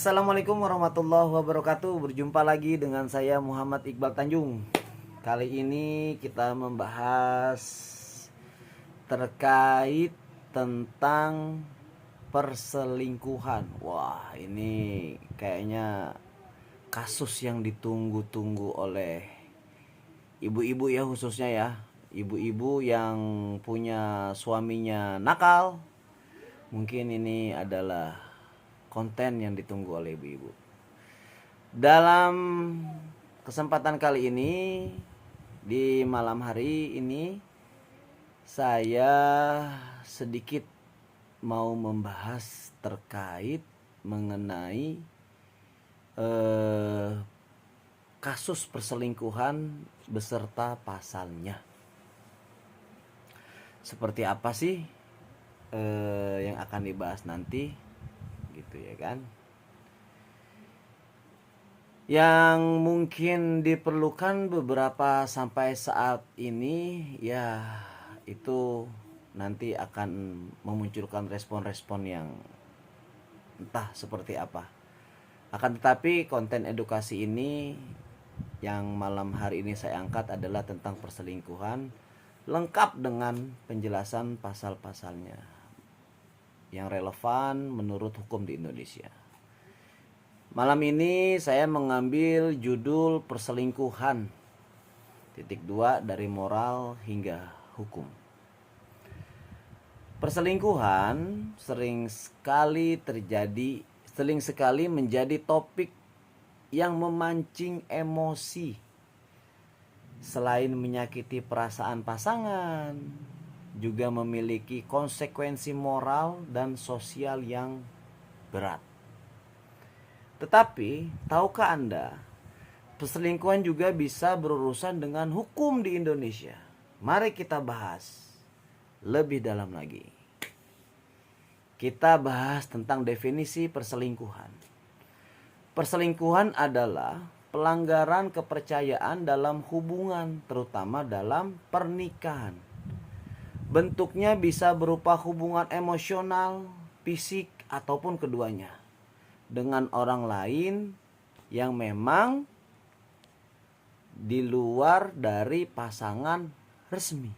Assalamualaikum warahmatullahi wabarakatuh. Berjumpa lagi dengan saya Muhammad Iqbal Tanjung. Kali ini kita membahas terkait tentang perselingkuhan. Wah, ini kayaknya kasus yang ditunggu-tunggu oleh ibu-ibu ya, khususnya ya. Ibu-ibu yang punya suaminya nakal. Mungkin ini adalah konten yang ditunggu oleh ibu-ibu. Dalam kesempatan kali ini, di malam hari ini, saya sedikit mau membahas terkait mengenai kasus perselingkuhan beserta pasalnya. Seperti apa sih yang akan dibahas nanti, gitu ya kan? Yang mungkin diperlukan beberapa sampai saat ini ya itu nanti akan memunculkan respon-respon yang entah seperti apa. Akan tetapi konten edukasi ini yang malam hari ini saya angkat adalah tentang perselingkuhan, lengkap dengan penjelasan pasal-pasalnya yang relevan menurut hukum di Indonesia. Malam ini saya mengambil judul perselingkuhan (2) dari moral hingga hukum. Perselingkuhan sering sekali menjadi topik yang memancing emosi. Selain menyakiti perasaan pasangan, juga memiliki konsekuensi moral dan sosial yang berat. Tetapi, tahukah Anda, perselingkuhan juga bisa berurusan dengan hukum di Indonesia? Mari kita bahas lebih dalam lagi. Kita bahas tentang definisi perselingkuhan. Perselingkuhan adalah pelanggaran kepercayaan dalam hubungan, terutama dalam pernikahan. Bentuknya bisa berupa hubungan emosional, fisik, ataupun keduanya dengan orang lain yang memang di luar dari pasangan resmi.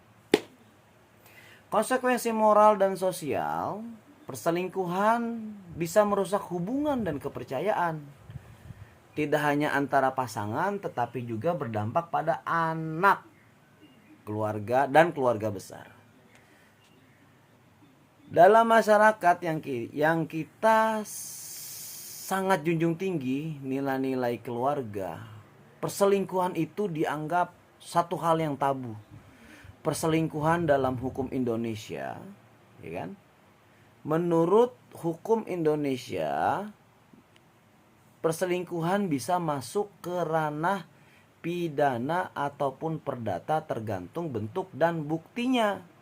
Konsekuensi moral dan sosial perselingkuhan bisa merusak hubungan dan kepercayaan. Tidak hanya antara pasangan, tetapi juga berdampak pada anak, keluarga, dan keluarga besar. Dalam masyarakat yang kita sangat junjung tinggi nilai-nilai keluarga, perselingkuhan itu dianggap satu hal yang tabu. Perselingkuhan dalam hukum Indonesia, ya kan? Menurut hukum Indonesia, perselingkuhan bisa masuk ke ranah pidana ataupun perdata tergantung bentuk dan buktinya.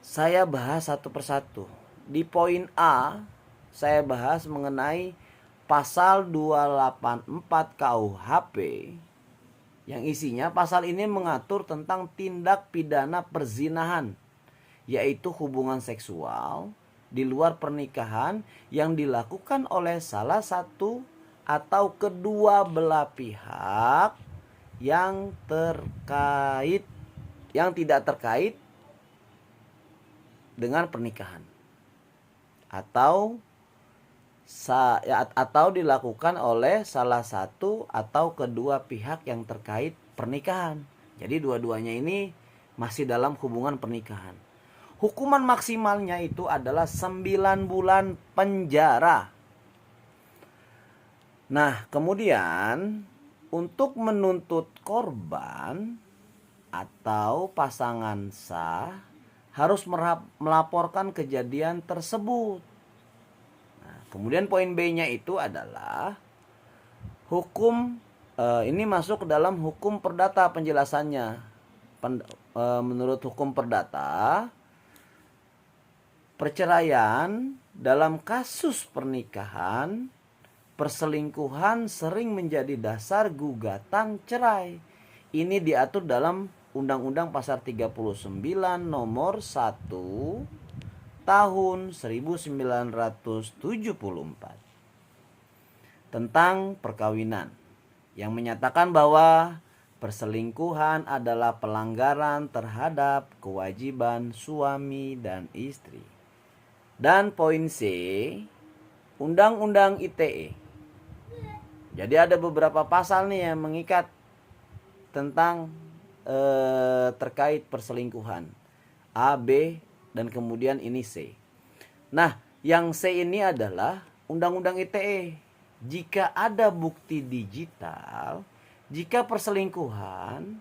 Saya bahas satu persatu. Di poin A, saya bahas mengenai pasal 284 KUHP yang isinya pasal ini mengatur tentang tindak pidana perzinahan, yaitu hubungan seksual di luar pernikahan yang dilakukan oleh salah satu atau kedua belah pihak yang tidak terkait dengan pernikahan atau dilakukan oleh salah satu atau kedua pihak yang terkait pernikahan. Jadi dua-duanya ini masih dalam hubungan pernikahan. Hukuman maksimalnya itu adalah 9 bulan penjara. Nah, kemudian untuk menuntut korban atau pasangan sah harus melaporkan kejadian tersebut. Nah, kemudian poin B-nya itu adalah hukum ini masuk ke dalam hukum perdata penjelasannya. Menurut hukum perdata, perceraian dalam kasus pernikahan, perselingkuhan sering menjadi dasar gugatan cerai. Ini diatur dalam Undang-Undang Pasal 39 Nomor 1 Tahun 1974. tentang perkawinan yang menyatakan bahwa perselingkuhan adalah pelanggaran terhadap kewajiban suami dan istri. Dan poin C, Undang-Undang ITE. Jadi ada beberapa pasal nih yang mengikat tentang terkait perselingkuhan. A, B, dan kemudian ini C. Nah, yang C ini adalah Undang-Undang ITE. Jika ada bukti digital, jika perselingkuhan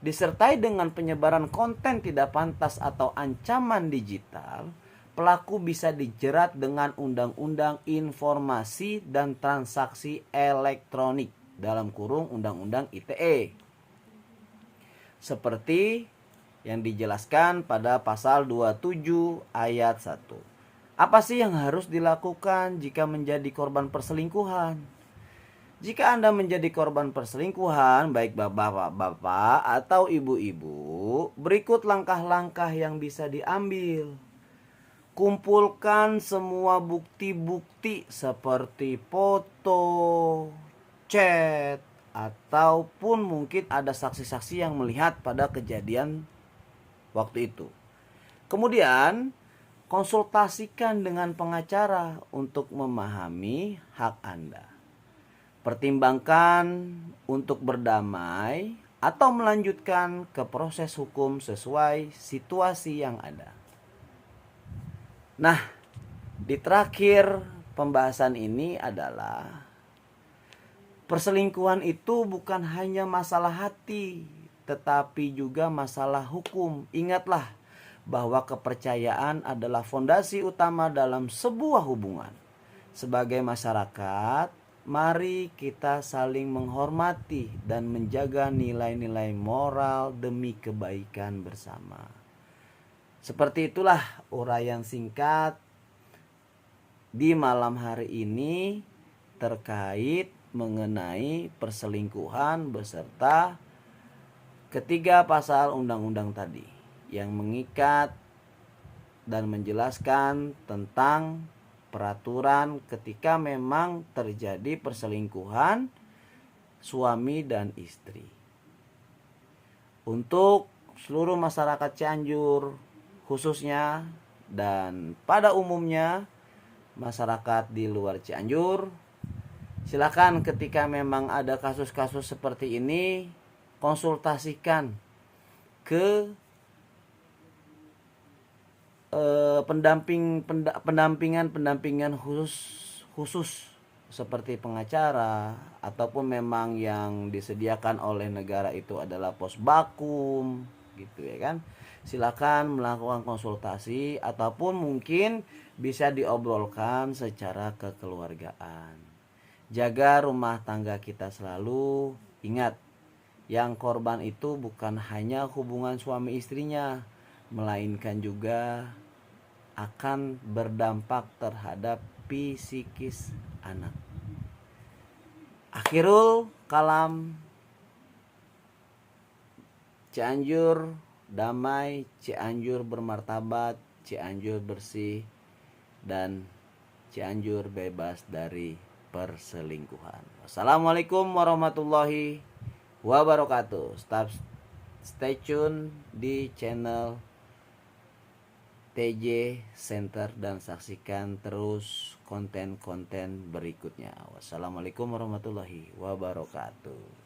disertai dengan penyebaran konten tidak pantas atau ancaman digital, pelaku bisa dijerat dengan Undang-Undang Informasi dan Transaksi Elektronik dalam kurung Undang-Undang ITE. Seperti yang dijelaskan pada pasal 27 ayat 1. Apa sih yang harus dilakukan jika menjadi korban perselingkuhan? Jika Anda menjadi korban perselingkuhan, baik bapak-bapak atau ibu-ibu, berikut langkah-langkah yang bisa diambil. Kumpulkan semua bukti-bukti seperti foto, chat, ataupun mungkin ada saksi-saksi yang melihat pada kejadian waktu itu. Kemudian, konsultasikan dengan pengacara untuk memahami hak Anda. Pertimbangkan untuk berdamai atau melanjutkan ke proses hukum sesuai situasi yang ada. Nah, di terakhir pembahasan ini adalah perselingkuhan itu bukan hanya masalah hati, tetapi juga masalah hukum. Ingatlah bahwa kepercayaan adalah fondasi utama dalam sebuah hubungan. Sebagai masyarakat, mari kita saling menghormati dan menjaga nilai-nilai moral demi kebaikan bersama. Seperti itulah uraian singkat di malam hari ini terkait mengenai perselingkuhan beserta ketiga pasal undang-undang tadi yang mengikat dan menjelaskan tentang peraturan ketika memang terjadi perselingkuhan suami dan istri. Untuk seluruh masyarakat Cianjur khususnya dan pada umumnya masyarakat di luar Cianjur, silakan ketika memang ada kasus-kasus seperti ini, konsultasikan ke pendampingan khusus seperti pengacara ataupun memang yang disediakan oleh negara itu adalah posbakum gitu ya kan. Silakan melakukan konsultasi ataupun mungkin bisa diobrolkan secara kekeluargaan. Jaga rumah tangga kita selalu. Ingat, yang korban itu bukan hanya hubungan suami istrinya, melainkan juga akan berdampak terhadap psikis anak. Akhirul kalam, Cianjur damai, Cianjur bermartabat, Cianjur bersih, dan Cianjur bebas dari perselingkuhan. Wassalamualaikum warahmatullahi wabarakatuh. Stay tune di channel TJ Center dan saksikan terus konten-konten berikutnya. Wassalamualaikum warahmatullahi wabarakatuh.